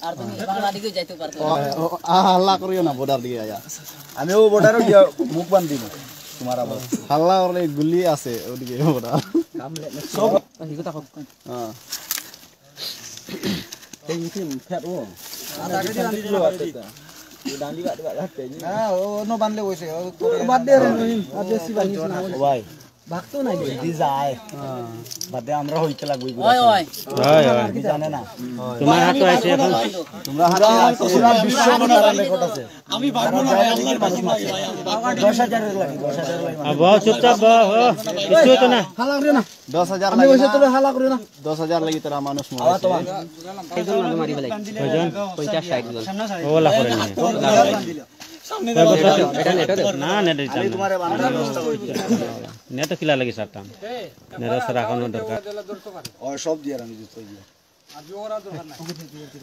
আর তুমি বাংলা দিকে যাইতে পারতো হাল্লা করিও না বর্ডার দিকে আয়া আমিও বর্ডারে গিয়ে মুখ বান্ধি না তোমার আবার হাল্লা করলে গুলি আছে ওদিকে বর্ডার সব হিগতা কক হ্যাঁ এই মিটি ফেট ও আগে দিল ডান্ডি গাট গাট হাতে না ও নো বানলে কইছে ও বাদ দে রে নহিম আর বেশি বানিস না ভাই ভাগতো নাই দি যায় বাদে আমরা হইতে লাগবই ওই ওই কি জানে না তোমার হাতে আছে এখন তোমরা হাতে পুরো বিশ্ব মনার রেকর্ড আছে আমি ভাগবো না আল্লাহর বাসি ভাই 10000 লাগি 10000 লাগি বহুত চুপচাপ কিছু তো না হালা করে না 10000 আমি লাগি কইছে তোরে হালা করে না 10000 লাগি তোরা মানুষ আওয়া তো মরে এইজন না মারি ফেলাই কয়জন 50 60 জন ওলা করে নি সামনে এটা নেট না নেট আমি তোমারে বানানোর ব্যবস্থা করি নেট কিলা লাগি সারতাম নেট সারা কোন দরকার ও সব দিয়ে আমি দিতে দিয়ে আজ ওরা দরকার নাই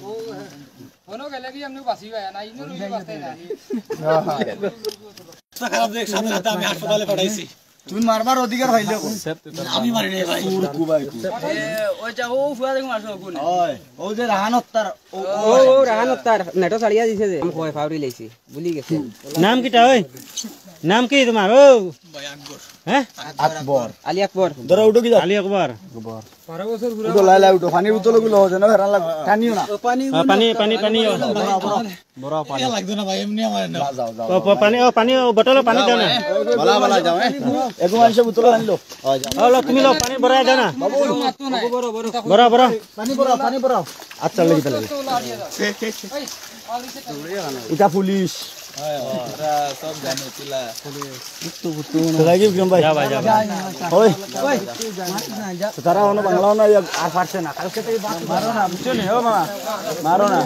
ও হনো গেলে কি আমনে বাসি ভাই না ইনো নি বাসতে না খারাপ দেখ সামনে হাতে আমি হাসপাতালে পাঠাইছি তুমি মারবার অধিকার হইলে আমি মারি নাই ভাই পুর কুবাই কু ওই যা ও ফুয়া দেখো মারছো কোন ওই ও যে রাহানত তার ও রাহানত তার নেটো ছাড়িয়া দিছে যে আমি কয় ফাউরি লাইছি ভুলি গেছে নাম কিটা ওই নাম কি তোমার ও ভাই আকবর হ্যাঁ আকবর আলী আকবর ধরো উঠো কি যাও আলী আকবর 12 বছর ঘুরে উঠো লাই লাই উঠো পানি বোতল গুলো হচ্ছে না হেরান লাগ টানিও না পানি পানি পানি বড় পানি এ লাগতো না ভাই এমনি আমার না যাও যাও পানি পানি বটল পানি দাও না বালা বালা যাও এগো মানুষ বোতল আনলো ও তুমি লো পানি ভরা দাও না মারতো না বড় বড় বড় বড় পানি পড়াও আচ্ছা লাগি তাহলে এটা পুলিশ সব জানে চিলা লাগি বিক্রম ভাই যা ভাই যা ওই তারা হনো বাংলাও না আর পারছে না কালকে তো মারো না বুঝছো নি ও মামা মারো না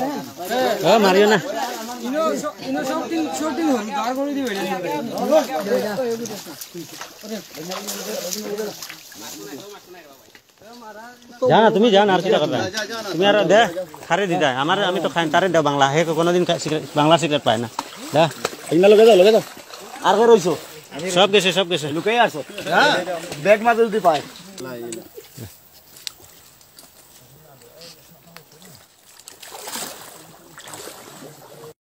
ও মারিও না ইনো সব দিন হল গার করে দিবে জানা তুমি জানা আর কিটা করবা তুমি আর দে খারে দি দা আমার আমি তো খাই তারে দাও বাংলা হে কোনদিন বাংলা সিগারেট পায় না দা ইনা লগে যাও আর কে রইছো সব গেছে লুকাই আসো হ্যাঁ ব্যাগ মাঝে যদি পায়